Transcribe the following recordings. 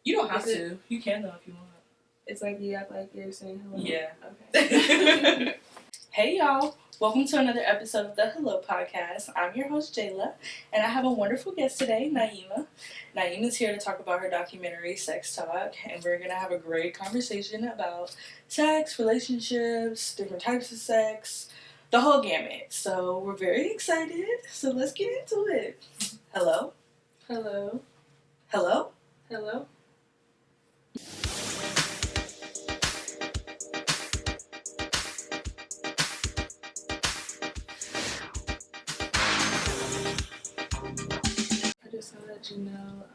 You don't have to. You can though if you want. It's like you act like you're saying hello. Yeah. Okay. Hey y'all. Welcome to another episode of the Hello Podcast. I'm your host, Jayla, and I have a wonderful guest today, Naima. Naima's here to talk about her documentary, Sex Talk, and we're going to have a great conversation about sex, relationships, different types of sex, the whole gamut. So we're very excited, so let's get into it. Hello? Hello. Hello? Hello. So that you know,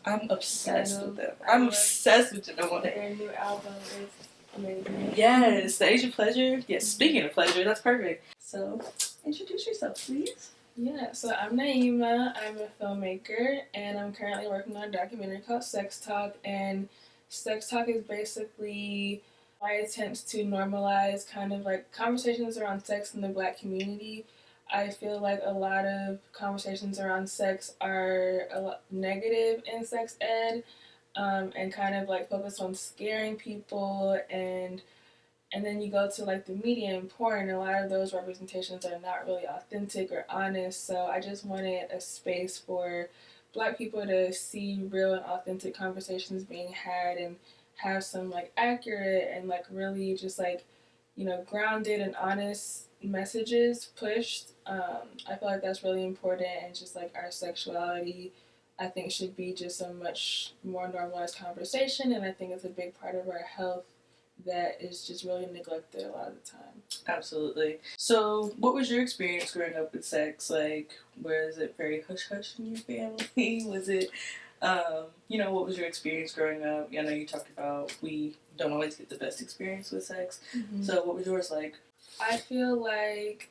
I'm obsessed with them. I'm obsessed with them. Their new album is amazing. Yes, the Age of Pleasure. Yes, speaking of pleasure, that's perfect. So, introduce yourself, please. Yeah, so I'm Naima. I'm a filmmaker, and I'm currently working on a documentary called Sex Talk. And Sex Talk is basically my attempt to normalize kind of like conversations around sex in the Black community. I feel like a lot of conversations around sex are a lot negative in sex ed, and kind of like focus on scaring people, and then you go to like the media and porn, and a lot of those representations are not really authentic or honest. So I just wanted a space for Black people to see real and authentic conversations being had and have some like accurate and like really just like, you know, grounded and honest messages pushed. I feel like that's really important, and just like our sexuality, I think, should be just a much more normalized conversation, and I think it's a big part of our health that is just really neglected a lot of the time. Absolutely. So, what was your experience growing up with sex? Like, was it very hush-hush in your family? Was it, what was your experience growing up? I know you talked about we don't always get the best experience with sex. Mm-hmm. So, what was yours like? I feel like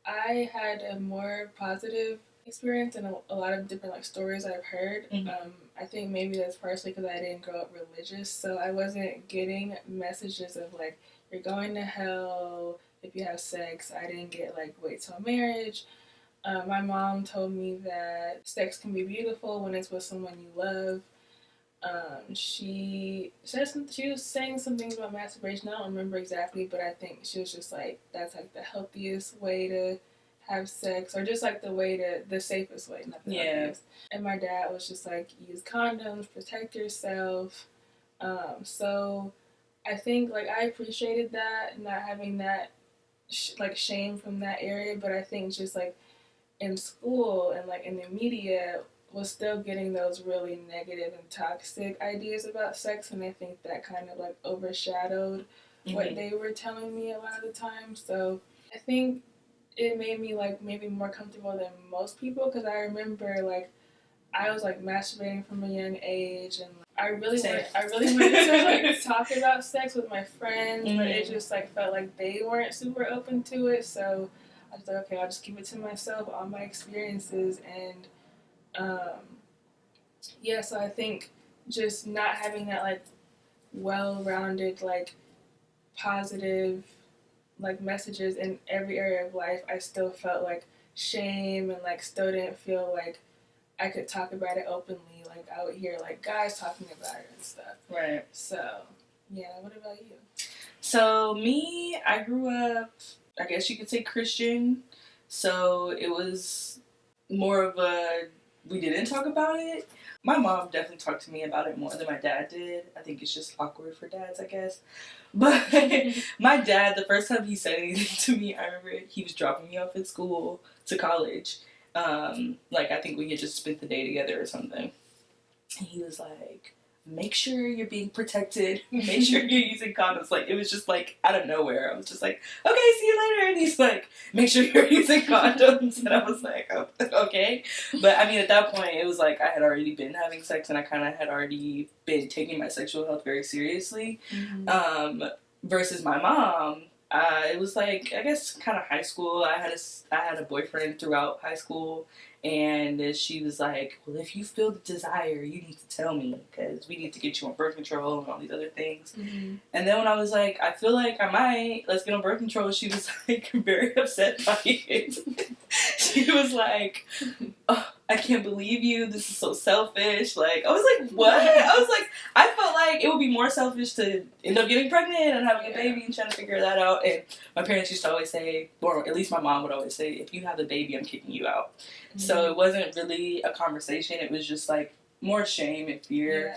I had a more positive experience and a lot of different like stories I've heard. Mm-hmm. I think maybe that's partially because I didn't grow up religious, so I wasn't getting messages of like, you're going to hell if you have sex. I didn't get like, wait till marriage. My mom told me that sex can be beautiful when it's with someone you love. She was saying some things about masturbation. I don't remember exactly, but I think she was just like, that's like the healthiest way to have sex, or just like the safest way, not the healthiest. And my dad was just like, use condoms, protect yourself. So I think like I appreciated that, not having that shame from that area, but I think just like in school and like in the media was still getting those really negative and toxic ideas about sex, and I think that kind of like overshadowed what they were telling me a lot of the time. So I think it made me like maybe more comfortable than most people, because I remember like I was like masturbating from a young age, and I really wanted to like talk about sex with my friends, but it just like felt like they weren't super open to it. So I was like, okay, I'll just keep it to myself, all my experiences, and so I think just not having that like well-rounded like positive like messages in every area of life, I still felt like shame, and like still didn't feel like I could talk about it openly. Like I would hear like guys talking about it and stuff. Right. So yeah, what about you? So me, I grew up, I guess you could say, Christian. So it was more of a, we didn't talk about it. My mom definitely talked to me about it more than my dad did. I think it's just awkward for dads, I guess. But my dad, the first time he said anything to me, I remember he was dropping me off at school to college. I think we had just spent the day together or something. And he was like, make sure you're being protected. Make sure you're using condoms. Like, it was just like out of nowhere. I was just like, okay, see you later. And he's like, make sure you're using condoms. And I was like, oh, okay. But I mean, at that point, it was like I had already been having sex, and I kind of had already been taking my sexual health very seriously. Mm-hmm. Versus my mom, it was like, I guess, kind of high school. I had a boyfriend throughout high school. And she was like, well, if you feel the desire, you need to tell me, because we need to get you on birth control and all these other things. Mm-hmm. And then when I was like, I feel like I might, let's get on birth control, she was like very upset by it. She was like, oh, I can't believe you. This is so selfish. Like, I was like, what? I was like, I felt like it would be more selfish to end up getting pregnant and having a baby and trying to figure that out. And my parents used to always say, or at least my mom would always say, if you have a baby, I'm kicking you out. Mm-hmm. So it wasn't really a conversation. It was just like more shame and fear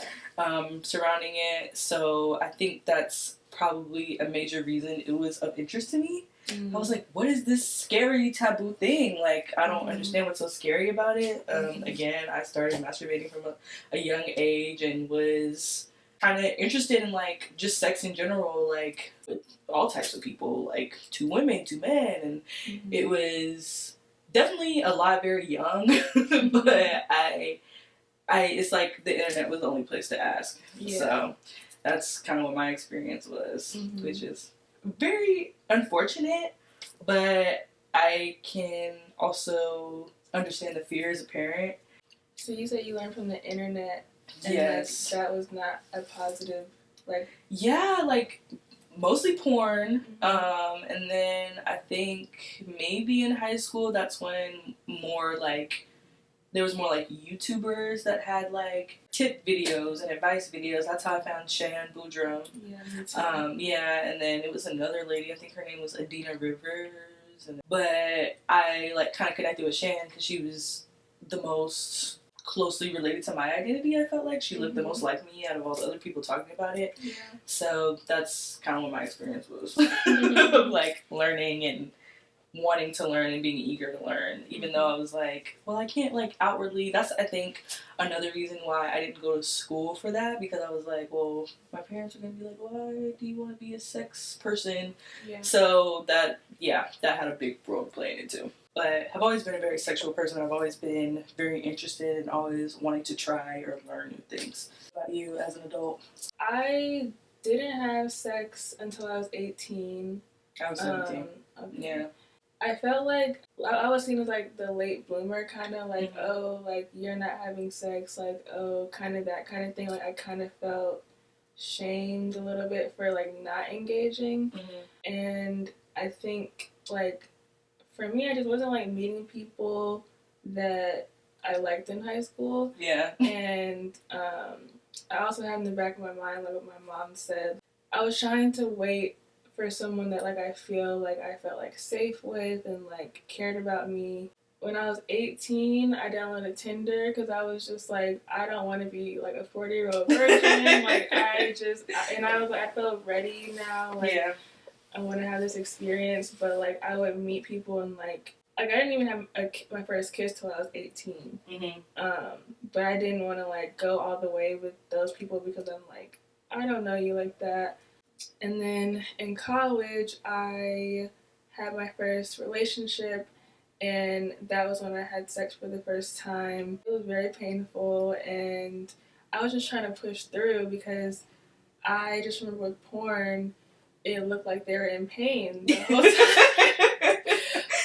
surrounding it. So I think that's probably a major reason it was of interest to me. I was like, what is this scary taboo thing? Like, I don't understand what's so scary about it. Again, I started masturbating from a young age and was kind of interested in, like, just sex in general, like, with all types of people, like, 2 women, 2 men. And it was definitely a lot very young, but it's like the internet was the only place to ask. Yeah. So that's kind of what my experience was, which is very unfortunate, but I can also understand the fear as a parent. So you said you learned from the internet, and yes, like, that was not a positive, like... Yeah, like, mostly porn, and then I think maybe in high school, that's when more, like, there was more, like, YouTubers that had, like, tip videos and advice videos. That's how I found Shan Boudreaux. Yeah, me too. Yeah, and then it was another lady. I think her name was Adina Rivers. But I, like, kind of connected with Shan because she was the most closely related to my identity, I felt like. She looked the most like me out of all the other people talking about it. Yeah. So that's kind of what my experience was. Like, learning and wanting to learn and being eager to learn, even though I was like, well, I can't, like, outwardly. That's, I think, another reason why I didn't go to school for that, because I was like, well, my parents are going to be like, why do you want to be a sex person? Yeah. So that had a big role to play in it too. But I've always been a very sexual person. I've always been very interested and always wanting to try or learn new things. What about you as an adult? I didn't have sex until I was 18. I was 17. Okay. Yeah. I felt like I was seen as, like, the late bloomer, kind of like, oh, like, you're not having sex, like, oh, kind of that kind of thing. Like, I kind of felt shamed a little bit for, like, not engaging. And I think, like, for me, I just wasn't, like, meeting people that I liked in high school. Yeah. And I also had in the back of my mind, like what my mom said, I was trying to wait for someone that, like, I feel like I felt, like, safe with and, like, cared about me. When I was 18, I downloaded Tinder because I was just like, I don't want to be, like, a 40-year-old virgin. Like, I was like, I feel ready now. Like, yeah. I want to have this experience, but, like, I would meet people and, like I didn't even have my first kiss till I was 18. But I didn't want to, like, go all the way with those people because I'm like, I don't know you like that. And then in college, I had my first relationship, and that was when I had sex for the first time. It was very painful, and I was just trying to push through because I just remember with porn, it looked like they were in pain the whole time.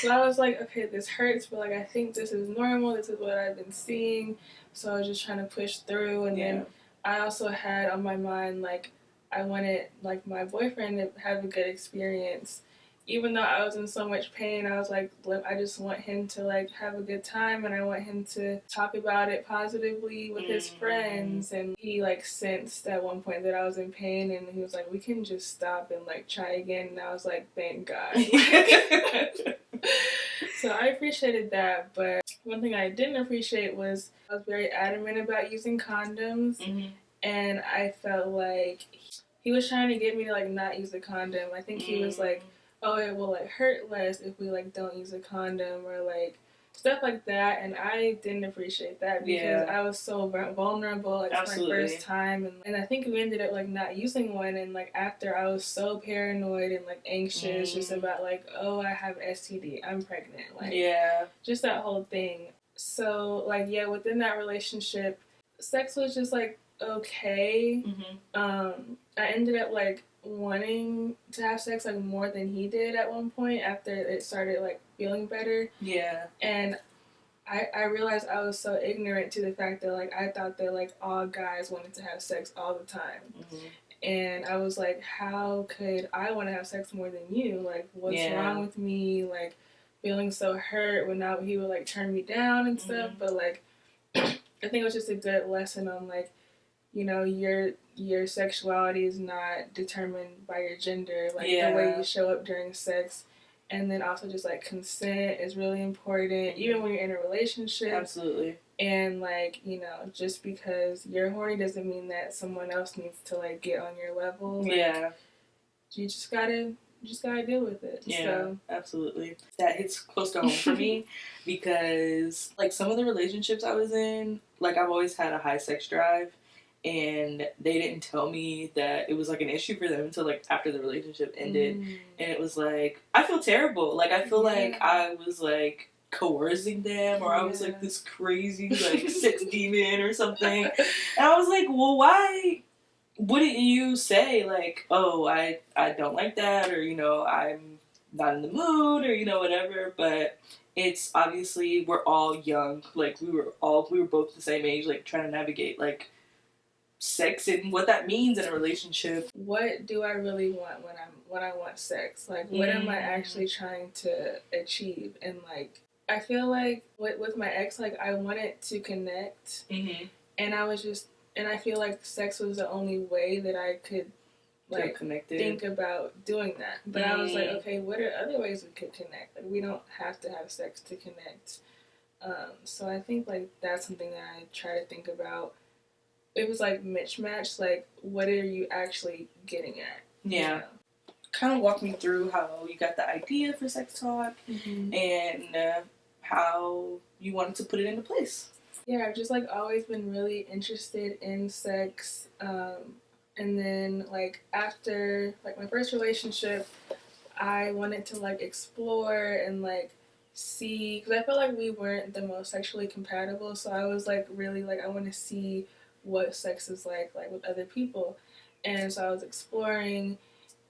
So I was like, okay, this hurts, but, like, I think this is normal. This is what I've been seeing. So I was just trying to push through, and then I also had on my mind, like, I wanted, like, my boyfriend to have a good experience. Even though I was in so much pain, I was like, I just want him to, like, have a good time, and I want him to talk about it positively with his friends. And he, like, sensed at one point that I was in pain, and he was like, we can just stop and, like, try again. And I was like, thank God. So I appreciated that, but one thing I didn't appreciate was I was very adamant about using condoms, and I felt like he was trying to get me to, like, not use a condom. I think he was like, oh, it will, like, hurt less if we, like, don't use a condom, or, like, stuff like that. And I didn't appreciate that because I was so vulnerable. Like, it's my first time, and I think we ended up, like, not using one. And, like, after, I was so paranoid and, like, anxious just about, like, oh, I have STD, I'm pregnant, like, just that whole thing. So, like, within that relationship, sex was just, like, okay. I ended up, like, wanting to have sex, like, more than he did at one point after it started, like, feeling better. Yeah. And I realized I was so ignorant to the fact that, like, I thought that, like, all guys wanted to have sex all the time. And I was like, how could I want to have sex more than you? Like, what's wrong with me? Like, feeling so hurt when now he would like turn me down and stuff. But like, I think it was just a good lesson on like, you know, your sexuality is not determined by your gender, like the way you show up during sex. And then also just like consent is really important, even when you're in a relationship. Absolutely. And like, you know, just because you're horny doesn't mean that someone else needs to like get on your level. Like, you just gotta deal with it. Yeah, so. Absolutely. That hits close to home for me because like some of the relationships I was in, like I've always had a high sex drive. And they didn't tell me that it was like an issue for them until like after the relationship ended. And it was like, I feel terrible. Like I feel like I was like coercing them, or I was like this crazy like sex demon or something. And I was like, well, why wouldn't you say like, oh, I don't like that, or you know, I'm not in the mood, or you know, whatever. But it's obviously we're all young. Like we were both the same age, like trying to navigate like sex and what that means in a relationship. What do I really want when I want sex? Like, what am I actually trying to achieve? And like, I feel like with my ex, like I wanted to connect, and I feel like sex was the only way that I could like think about doing that. But I was like, okay, what are other ways we could connect? Like, we don't have to have sex to connect. So I think like that's something that I try to think about. It was like mismatch, like what are you actually getting at? Yeah. You know? Kind of walk me through how you got the idea for Sex Talk and how you wanted to put it into place. Yeah, I've just like always been really interested in sex. And then like after like my first relationship, I wanted to like explore and like see, because I felt like we weren't the most sexually compatible. So I was like really like, I want to see what sex is like with other people. And so I was exploring,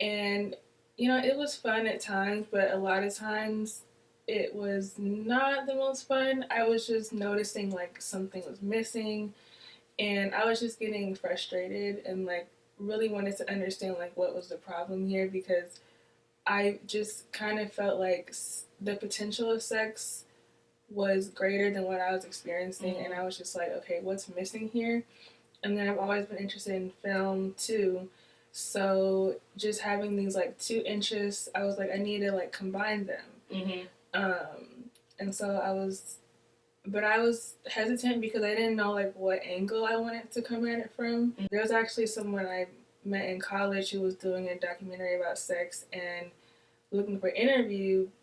and you know, it was fun at times, but a lot of times it was not the most fun. I was just noticing like something was missing, and I was just getting frustrated and like really wanted to understand like what was the problem here, because I just kind of felt like the potential of sex was greater than what I was experiencing, and I was just like, okay, what's missing here? And then I've always been interested in film too, so just having these like two interests, I was like, I need to like combine them. And so I was hesitant because I didn't know like what angle I wanted to come at it from. There was actually someone I met in college who was doing a documentary about sex and looking for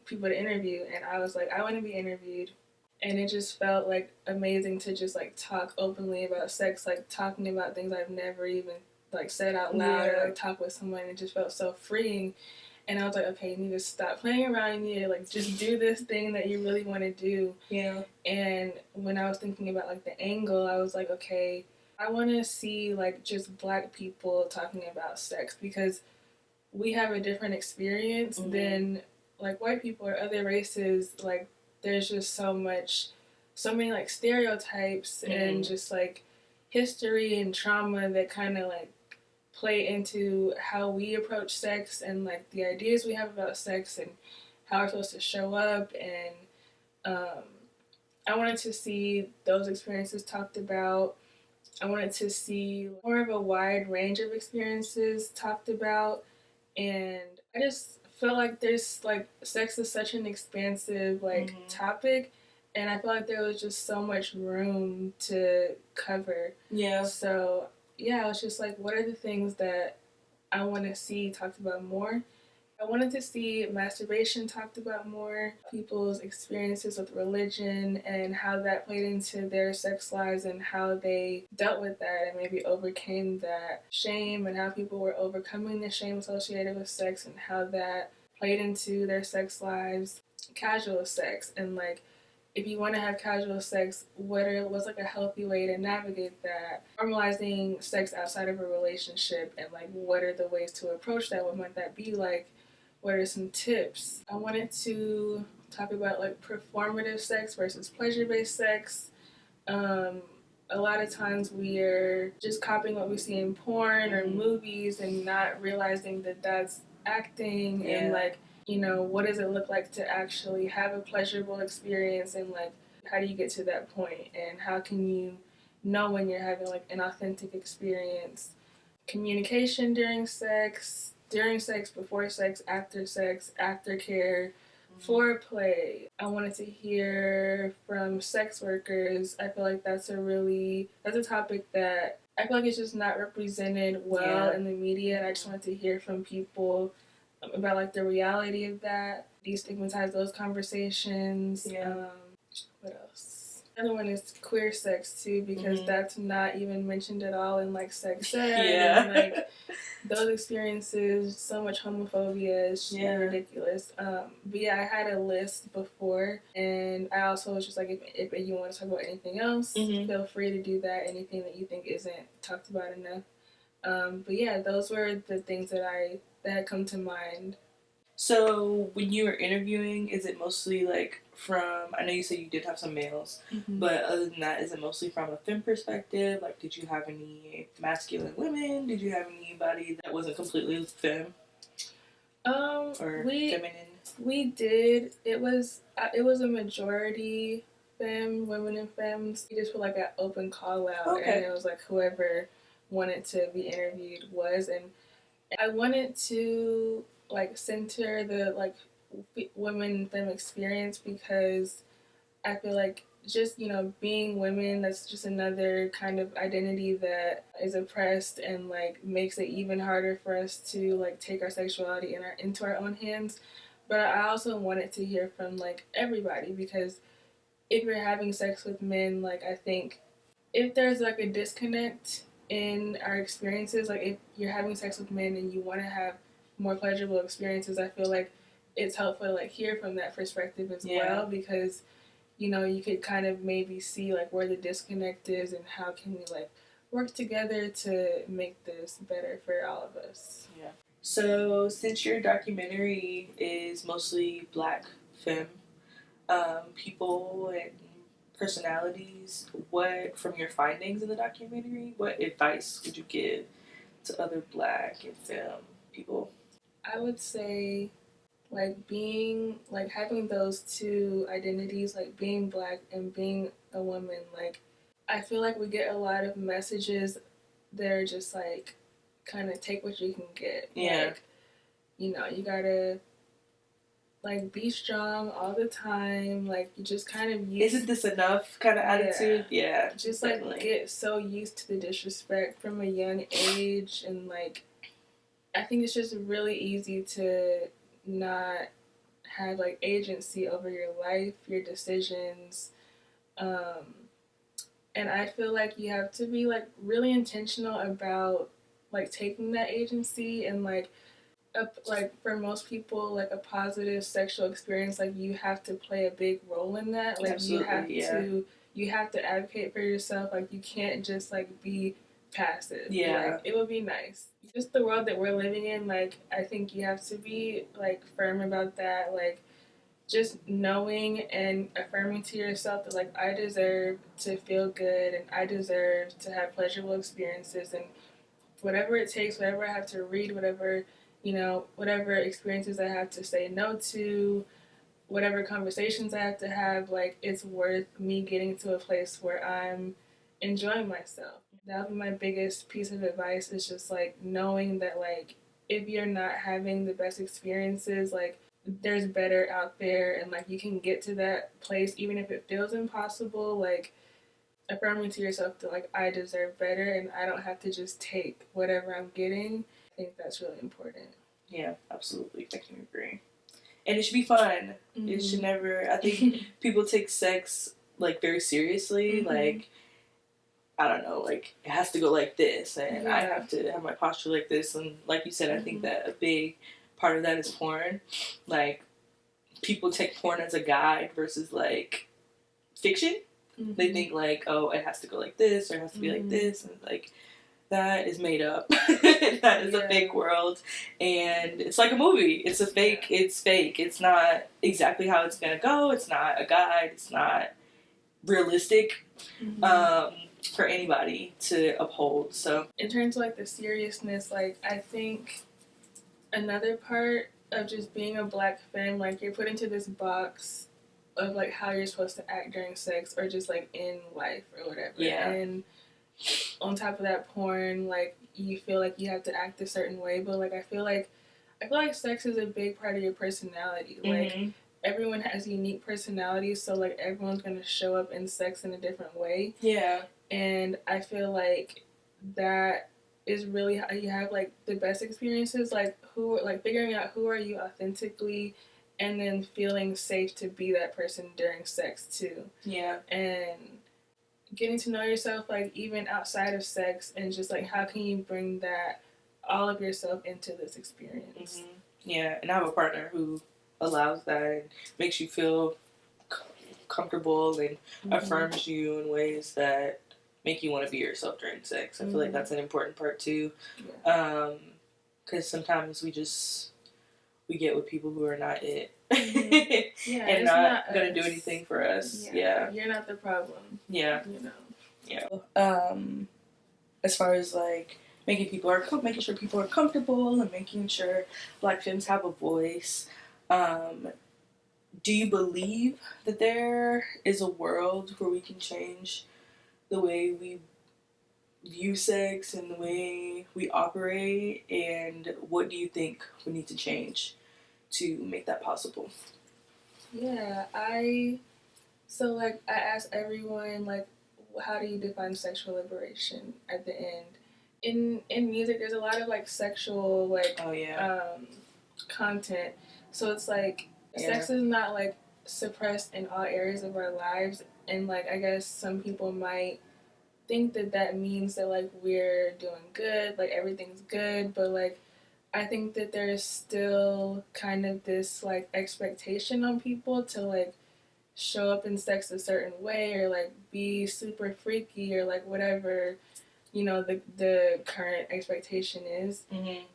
people to interview, and I was like, I want to be interviewed. And it just felt like amazing to just like talk openly about sex, like talking about things I've never even like said out loud or like talk with someone. It just felt so freeing. And I was like, okay, you need to stop playing around. You need to like just do this thing that you really want to do. Yeah. And when I was thinking about like the angle, I was like, okay, I want to see like just Black people talking about sex, because we have a different experience than like white people or other races. Like there's just so many like stereotypes and just like history and trauma that kind of like play into how we approach sex and like the ideas we have about sex and how we're supposed to show up. And I wanted to see those experiences talked about. I wanted to see more of a wide range of experiences talked about. And I just feel like there's like sex is such an expansive like topic, and I feel like there was just so much room to cover. Yeah. So yeah, I was just like, what are the things that I want to see talked about more? I wanted to see masturbation talked about more, people's experiences with religion and how that played into their sex lives and how they dealt with that and maybe overcame that shame, and how people were overcoming the shame associated with sex and how that played into their sex lives. Casual sex, and like, if you want to have casual sex, what's like a healthy way to navigate that? Normalizing sex outside of a relationship, and like, what are the ways to approach that? What might that be like? What are some tips? I wanted to talk about like performative sex versus pleasure-based sex. A lot of times we're just copying what we see in porn or movies and not realizing that that's acting. And like, you know, what does it look like to actually have a pleasurable experience, and like how do you get to that point, and how can you know when you're having like an authentic experience. Communication during sex, before sex, aftercare, foreplay. I wanted to hear from sex workers. I feel like that's a topic that I feel like it's just not represented well in the media, and I just wanted to hear from people about like the reality of that, destigmatize those conversations. What else? Another one is queer sex too, because that's not even mentioned at all in like sex ed. And like those experiences, so much homophobia is ridiculous. But yeah, I had a list before, and I also was just like, if you want to talk about anything else, feel free to do that. Anything that you think isn't talked about enough. But yeah, those were the things that had come to mind. So when you were interviewing, is it mostly like from, I know you said you did have some males, but other than that, is it mostly from a femme perspective? Like, did you have any masculine women? Did you have anybody that wasn't completely femme? Or feminine? We did. It was a majority femme, women and femmes. We just put like an open call out, and it was like whoever wanted to be interviewed was. And I wanted to like center the like women femme experience, because I feel like just, you know, being women, that's just another kind of identity that is oppressed, and like makes it even harder for us to like take our sexuality into our own hands. But I also wanted to hear from like everybody, because if you're having sex with men, like I think if there's like a disconnect in our experiences, like if you're having sex with men and you want to have more pleasurable experiences, I feel like it's helpful to like hear from that perspective as well, because you know, you could kind of maybe see like where the disconnect is, and how can we like work together to make this better for all of us. Yeah. So since your documentary is mostly Black femme people and personalities, what, from your findings in the documentary, what advice would you give to other Black and femme people? I would say like being like having those two identities, like being Black and being a woman, like I feel like we get a lot of messages that are just like kind of take what you can get. Like, you know, you gotta like be strong all the time, like you just kind of isn't this enough kind of attitude. Just definitely. Like get so used to the disrespect from a young age, and like I think it's just really easy to not have like agency over your life, your decisions. And I feel like you have to be like really intentional about like taking that agency, and like for most people, like a positive sexual experience, like you have to play a big role in that. Like you have to advocate for yourself. Like you can't just like be passive. Like it would be nice. Just the world that we're living in, like I think you have to be like firm about that. Like just knowing and affirming to yourself that like I deserve to feel good, and I deserve to have pleasurable experiences, and whatever it takes, whatever I have to read, whatever, you know, whatever experiences I have to say no to, whatever conversations I have to have, like it's worth me getting to a place where I'm enjoying myself. That would be my biggest piece of advice, is just like knowing that like if you're not having the best experiences, like there's better out there, and like you can get to that place even if it feels impossible. Like affirming to yourself that like I deserve better, and I don't have to just take whatever I'm getting. I think that's really important. Yeah, absolutely. I can agree. And it should be fun. It should never, I think people take sex like very seriously. Like, I don't know, like it has to go like this, and I have to have my posture like this. And like you said, I think that a big part of that is porn. Like, people take porn as a guide versus like fiction. They think like, oh, it has to go like this, or it has to be like this, and like that is made up. That is a fake world, and it's like a movie. It's a fake. It's fake. It's not exactly how it's gonna go. It's not a guide. It's not realistic for anybody to uphold. So in terms of like the seriousness, like I think another part of just being a black femme, like you're put into this box of like how you're supposed to act during sex or just like in life or whatever. Yeah. And on top of that, porn, like you feel like you have to act a certain way, but like I feel like sex is a big part of your personality. Like everyone has unique personalities, so like everyone's gonna show up in sex in a different way. Yeah. And I feel like that is really how you have like the best experiences, like figuring out who are you authentically and then feeling safe to be that person during sex too. Yeah. And getting to know yourself like even outside of sex and just like how can you bring that all of yourself into this experience. Yeah, and I have a partner who allows that and makes you feel comfortable and affirms you in ways that make you want to be yourself during sex. I feel like that's an important part too. Because sometimes we get with people who are not it. Yeah, and not going to do anything for us. Yeah. You're not the problem. Yeah. You know. Yeah. As far as like making sure people are comfortable and making sure black femmes have a voice, do you believe that there is a world where we can change the way we view sex and the way we operate, and what do you think we need to change to make that possible? Yeah, I asked everyone like, how do you define sexual liberation at the end? In music, there's a lot of like sexual like content, so it's like sex is not like suppressed in all areas of our lives, and like I guess some people might think that means that like we're doing good, like everything's good, but like I think that there's still kind of this like expectation on people to like show up in sex a certain way or like be super freaky or like whatever, you know, the current expectation is.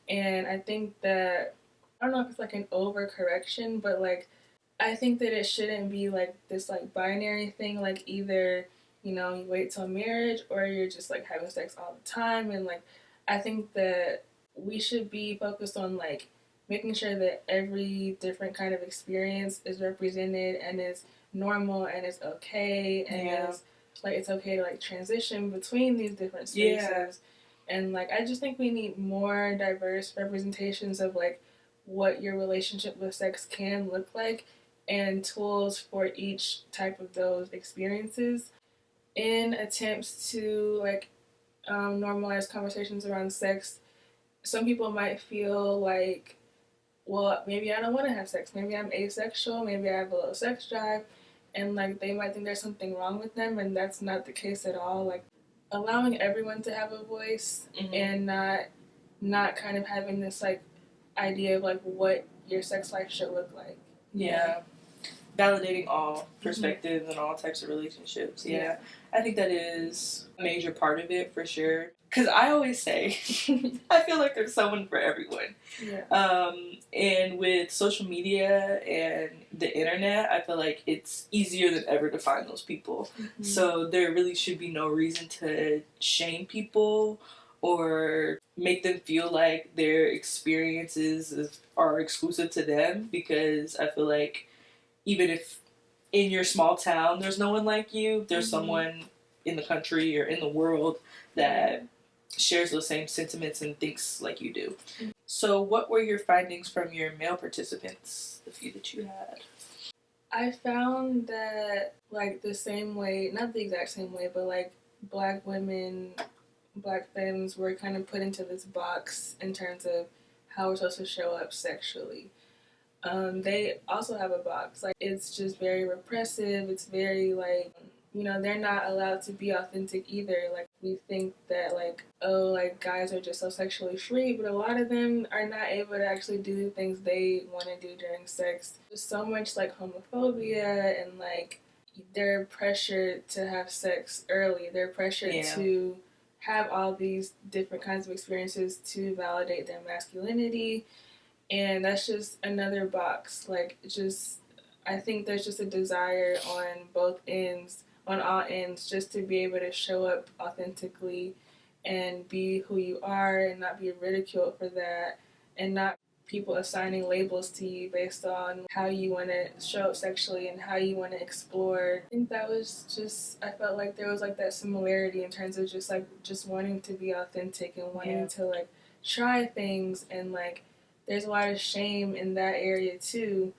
And I think that I don't know if it's like an overcorrection, but like I think that it shouldn't be like this like binary thing, like either, you know, you wait till marriage or you're just like having sex all the time. And like I think that we should be focused on like making sure that every different kind of experience is represented and is normal and is okay and is like it's okay to like transition between these different spaces. And like I just think we need more diverse representations of like what your relationship with sex can look like and tools for each type of those experiences in attempts to like normalize conversations around sex. Some people might feel like, well, maybe I don't want to have sex. Maybe I'm asexual. Maybe I have a low sex drive. And like they might think there's something wrong with them, and that's not the case at all. Like allowing everyone to have a voice and not kind of having this like idea of like what your sex life should look like. Yeah. Validating all perspectives and all types of relationships. Yeah. I think that is a major part of it for sure. Because I always say, I feel like there's someone for everyone. And with social media and the internet, I feel like it's easier than ever to find those people. So there really should be no reason to shame people or make them feel like their experiences are exclusive to them, because I feel like even if in your small town there's no one like you, there's someone in the country or in the world that shares those same sentiments and thinks like you do. So what were your findings from your male participants, the few that you had? I found that like the same way, not the exact same way, but like black women, black femmes were kind of put into this box in terms of how we're supposed to show up sexually. They also have a box. Like it's just very repressive. It's very like, you know, they're not allowed to be authentic either. Like we think that like, oh, like guys are just so sexually free, but a lot of them are not able to actually do the things they want to do during sex. There's so much like homophobia and like they're pressured to have sex early. They're pressured to have all these different kinds of experiences to validate their masculinity. And that's just another box. Like, just, I think there's just a desire on both ends, on all ends, just to be able to show up authentically and be who you are and not be ridiculed for that and not people assigning labels to you based on how you want to show up sexually and how you want to explore. I think that was just, I felt like there was like that similarity in terms of just wanting to be authentic and wanting to like try things, and like there's a lot of shame in that area too.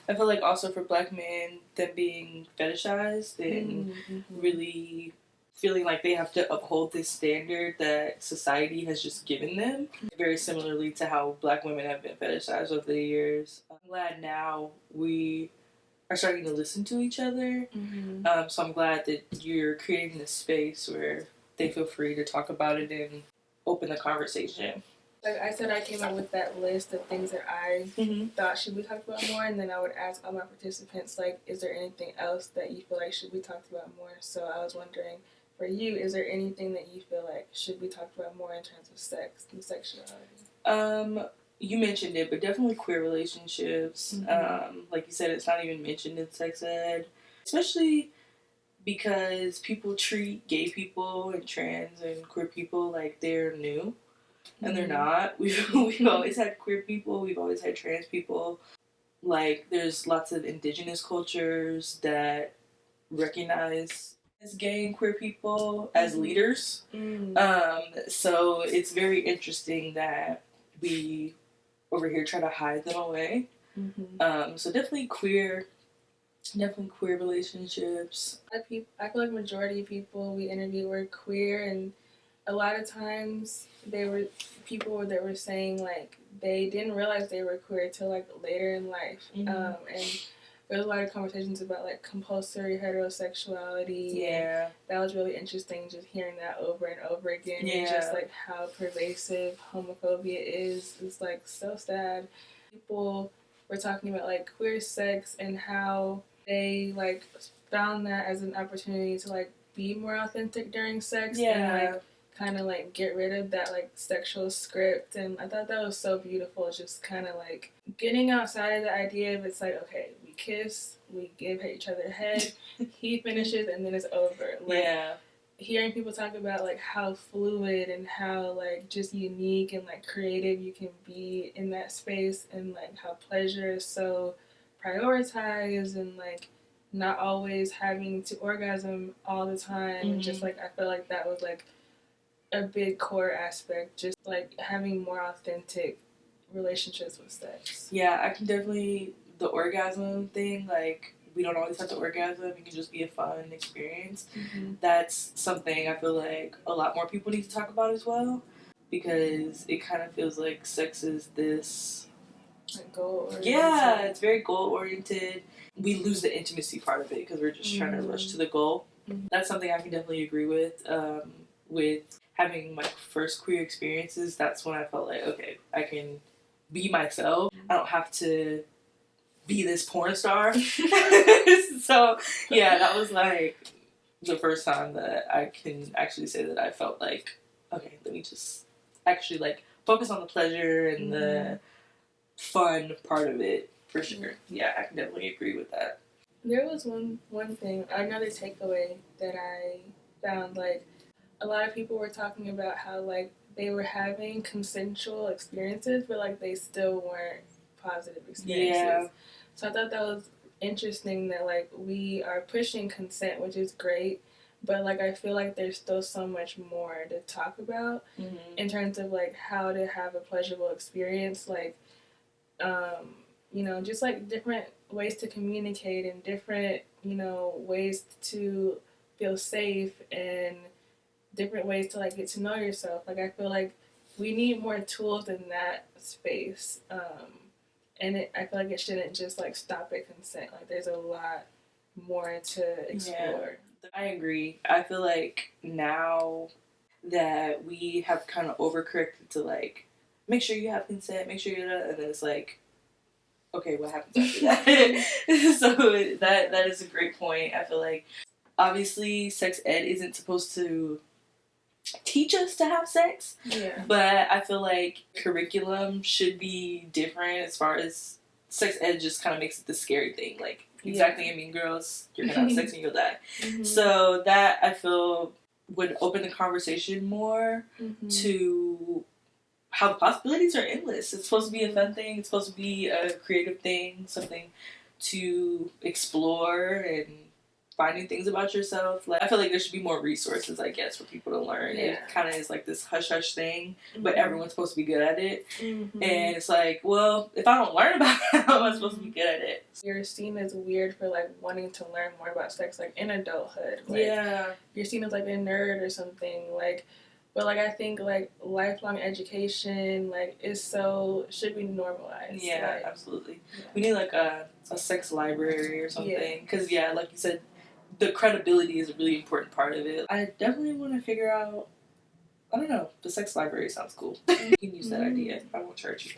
I feel like also for Black men, them being fetishized and really feeling like they have to uphold this standard that society has just given them, very similarly to how Black women have been fetishized over the years. I'm glad now we are starting to listen to each other. So I'm glad that you're creating this space where they feel free to talk about it and open the conversation. Like I said, I came up with that list of things that I thought should be talked about more, and then I would ask all my participants, like, is there anything else that you feel like should be talked about more? So I was wondering, for you, is there anything that you feel like should be talked about more in terms of sex and sexuality? You mentioned it, but definitely queer relationships. Like you said, it's not even mentioned in sex ed, especially because people treat gay people and trans and queer people like they're new. And they're not. We've always had queer people. We've always had trans people. Like, there's lots of indigenous cultures that recognize as gay and queer people as leaders. So it's very interesting that we over here try to hide them away. So definitely queer relationships. I feel like majority of people we interviewed were queer, and a lot of times they were people that were saying like they didn't realize they were queer till like later in life. And there was a lot of conversations about like compulsory heterosexuality. Yeah, that was really interesting, just hearing that over and over again. And just like how pervasive homophobia is. It's like so sad. People were talking about like queer sex and how they like found that as an opportunity to like be more authentic during sex and like kind of like get rid of that like sexual script. And I thought that was so beautiful, just kind of like getting outside of the idea of it's like, okay, we kiss, we give each other head, he finishes, and then it's over. Like, hearing people talk about like how fluid and how like just unique and like creative you can be in that space, and like how pleasure is so prioritized, and like not always having to orgasm all the time. And just like I feel like that was like a big core aspect, just like having more authentic relationships with sex. Yeah, I can definitely, the orgasm thing, like we don't always have to orgasm, it can just be a fun experience. That's something I feel like a lot more people need to talk about as well, because it kind of feels like sex is this like goal oriented. Yeah, it's very goal oriented. We lose the intimacy part of it because we're just trying to rush to the goal. That's something I can definitely agree with. With having my first queer experiences, that's when I felt like, okay, I can be myself. I don't have to be this porn star. So, yeah, that was like the first time that I can actually say that I felt like, okay, let me just actually like focus on the pleasure and the fun part of it, for sure. Yeah, I can definitely agree with that. There was one thing, another takeaway that I found, like, a lot of people were talking about how, like, they were having consensual experiences, but, like, they still weren't positive experiences. Yeah. So I thought that was interesting that, like, we are pushing consent, which is great, but, like, I feel like there's still so much more to talk about in terms of, like, how to have a pleasurable experience, like, you know, just, like, different ways to communicate and different, you know, ways to feel safe and different ways to like get to know yourself. Like I feel like we need more tools in that space, and I feel like it shouldn't just like stop at consent. Like there's a lot more to explore. Yeah, I agree. I feel like now that we have kind of overcorrected to like make sure you have consent, make sure you're, and then it's like, okay, what happens after that? So that is a great point. I feel like obviously sex ed isn't supposed to teach us to have sex, but I feel like curriculum should be different as far as sex ed just kind of makes it the scary thing, like exactly. I mean, girls, you're gonna have sex and you'll die. So that I feel would open the conversation more to how the possibilities are endless. It's supposed to be a fun thing. It's supposed to be a creative thing, something to explore and find new things about yourself. Like, I feel like there should be more resources, I guess, for people to learn. Yeah. It kind of is like this hush-hush thing, but everyone's supposed to be good at it. And it's like, well, if I don't learn about it, how am I supposed to be good at it? You're seen as weird for, like, wanting to learn more about sex, like, in adulthood. Like, you're seen as, like, a nerd or something, like, but, like, I think, like, lifelong education, like, should be normalized. Yeah, like, absolutely. Yeah. We need, like, a sex library or something. Because, like you said, the credibility is a really important part of it. I definitely want to figure out, I don't know, the sex library sounds cool. You can use that idea. I won't charge you.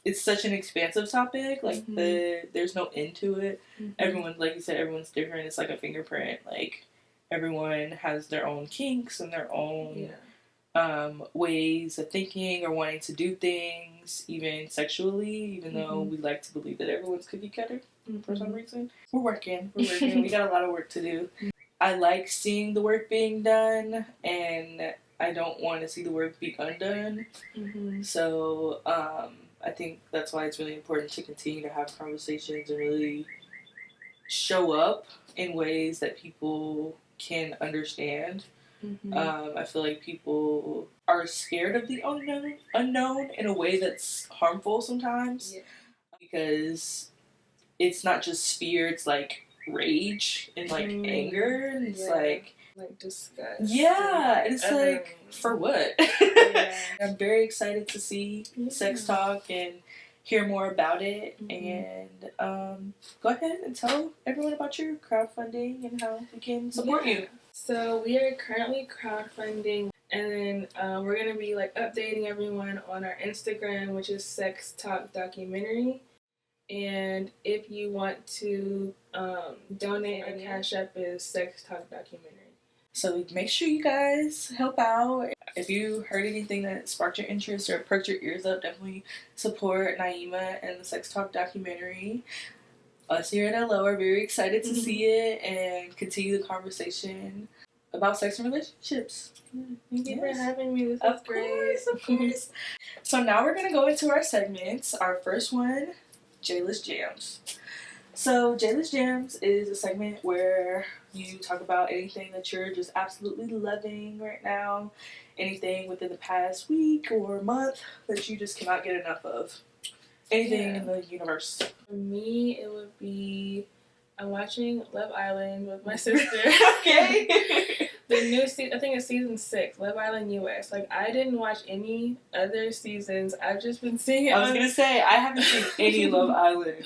It's such an expansive topic. Like, there's no end to it. Everyone, like you said, everyone's different. It's like a fingerprint. Like, everyone has their own kinks and their own ways of thinking or wanting to do things, even sexually, even though we like to believe that everyone's cookie cutter for some reason. We're working. We got a lot of work to do. I like seeing the work being done, and I don't want to see the work be undone. So I think that's why it's really important to continue to have conversations and really show up in ways that people can understand. I feel like people are scared of the unknown in a way that's harmful sometimes, because it's not just fear, it's like rage and like anger, and it's like disgust. And it's like, for what? I'm very excited to see Sex Talk and hear more about it, and go ahead and tell everyone about your crowdfunding and how we can support you. So we are currently crowdfunding, and then we're going to be like updating everyone on our Instagram, which is SexTalkDocumentary. And if you want to donate, our CashApp is SexTalkDocumentary. So make sure you guys help out. If you heard anything that sparked your interest or perked your ears up, definitely support Naima and the Sex Talk documentary. Us here at LO are very excited to see it and continue the conversation about sex and relationships. Thank you for having me. This is great. Of course. So now we're going to go into our segments. Our first one, J-List Jams. So J-List Jams is a segment where you talk about anything that you're just absolutely loving right now, anything within the past week or month that you just cannot get enough of. Anything in the universe. For me, it would be, I'm watching Love Island with my sister. Okay. The new season, I think it's season 6, Love Island US. Like, I didn't watch any other seasons. I've just been seeing it. I was going to say, I haven't seen any Love Island.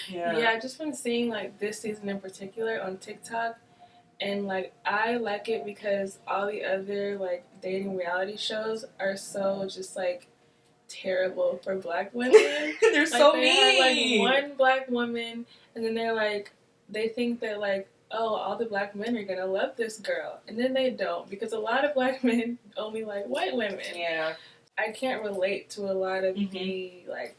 Yeah, I've just been seeing, like, this season in particular on TikTok. And, like, I like it because all the other, like, dating reality shows are so just, like, terrible for black women. They're like, so they mean. have, like, one black woman, and then they're like, they think that, like, oh, all the black men are gonna love this girl, and then they don't, because a lot of black men only like white women. Yeah, I can't relate to a lot of the like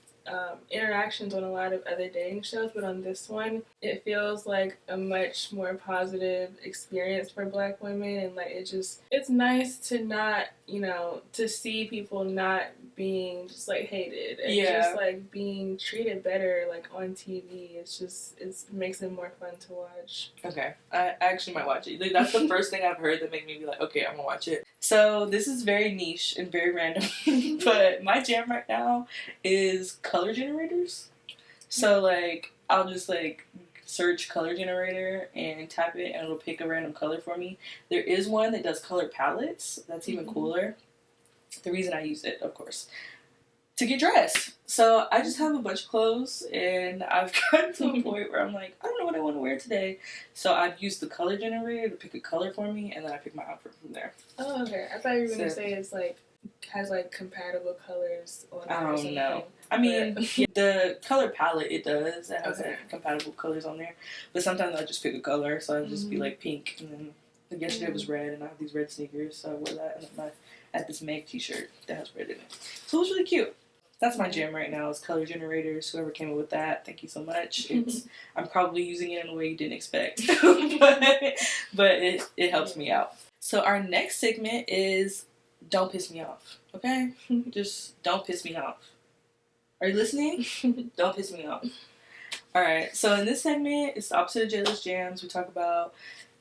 interactions on a lot of other dating shows, but on this one, it feels like a much more positive experience for black women, and like it's nice to not, to see people not being just like hated and just like being treated better like on TV. It makes it more fun to watch. Okay, I actually might watch it. That's the first thing I've heard that made me be like, okay, I'm gonna watch it. So this is very niche and very random, but my jam right now is color generators. So like I'll just like search color generator and tap it and it'll pick a random color for me. There is one that does color palettes. That's even cooler. The reason I use it, of course, to get dressed. So I just have a bunch of clothes and I've gotten to a point where I'm like, I don't know what I want to wear today. So I've used the color generator to pick a color for me, and then I pick my outfit from there. Oh, okay. I thought you were going to say it's like, has like compatible colors on it. I don't know. I mean, the color palette, it does. It has like compatible colors on there. But sometimes I just pick a color, so I'll just be like pink. And then like yesterday was red, and I have these red sneakers, so I wore that. And then I had this Meg t-shirt that has red in it. So it was really cute. That's my jam right now, is color generators. Whoever came up with that, thank you so much. I'm probably using it in a way you didn't expect. but it helps me out. So our next segment is don't piss me off, okay? Just don't piss me off. Are you listening? Don't piss me off. Alright, so in this segment, it's the opposite of Jayla's Jams. We talk about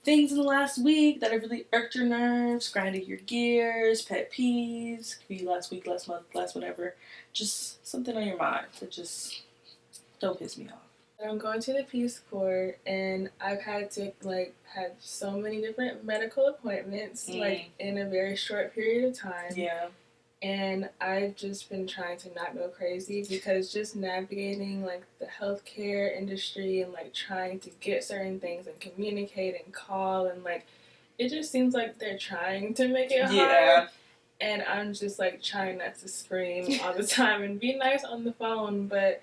things in the last week that have really irked your nerves, grinded your gears, pet peeves. Could be last week, last month, last whatever. Just something on your mind that just don't piss me off. I'm going to the Peace Corps, and I've had to had so many different medical appointments in a very short period of time. Yeah. And I've just been trying to not go crazy because just navigating the healthcare industry and trying to get certain things and communicate and call and it just seems like they're trying to make it hard. And I'm just trying not to scream all the time and be nice on the phone, but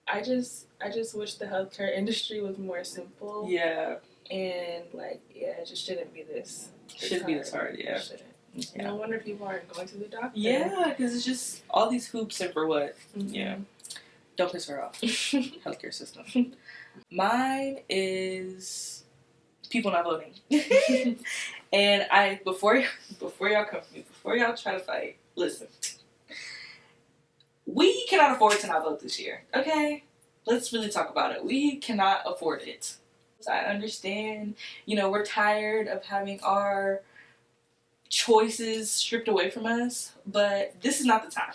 I just wish the healthcare industry was more simple. Yeah. And it just shouldn't be this. Shouldn't be this hard. Yeah. Yeah. No wonder people aren't going to the doctor. Yeah, because it's just all these hoops and for what? Mm-hmm. Yeah. Don't piss her off. Healthcare system. Mine is people not voting. And before y'all come for me, before y'all try to fight, listen. We cannot afford to not vote this year, okay? Let's really talk about it. We cannot afford it. I understand, we're tired of having our choices stripped away from us, but this is not the time.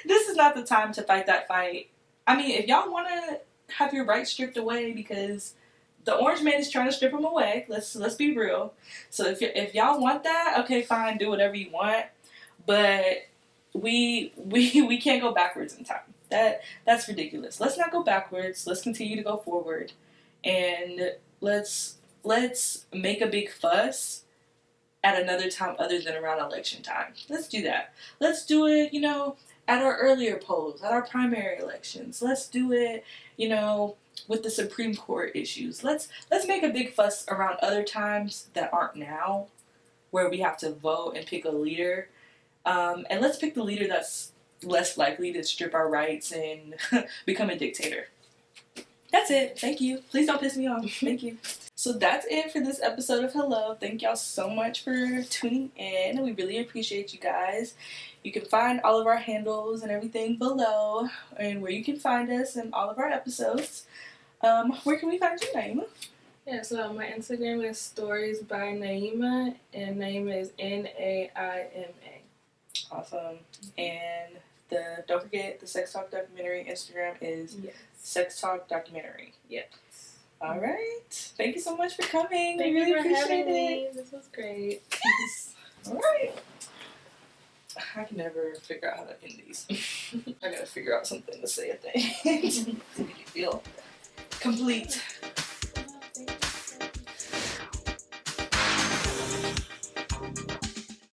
This is not the time to fight that fight. I mean, if y'all want to have your rights stripped away because the orange man is trying to strip them away, let's be real. So if y'all want that, okay, fine, do whatever you want, but we can't go backwards in time. That's ridiculous. Let's not go backwards. Let's continue to go forward, and let's make a big fuss at another time other than around election time. Let's do that. Let's do it, at our earlier polls, at our primary elections. Let's do it, with the Supreme Court issues. Let's make a big fuss around other times that aren't now, where we have to vote and pick a leader. And let's pick the leader that's less likely to strip our rights and become a dictator. That's it. Thank you. Please don't piss me off. Thank you. So that's it for this episode of Hello. Thank y'all so much for tuning in. We really appreciate you guys. You can find all of our handles and everything below, and where you can find us in all of our episodes. Where can we find you, Naima? Yeah, so my Instagram is stories by Naima, and Naima is Naima. Awesome. And don't forget the Sex Talk Documentary Instagram is SexTalkDocumentary. Yes. All right. Thank you so much for coming. Thank we really you for appreciate having it. me. This was great. Yes. All right. I can never figure out how to end these. I gotta figure out something to say at the end to make it feel complete.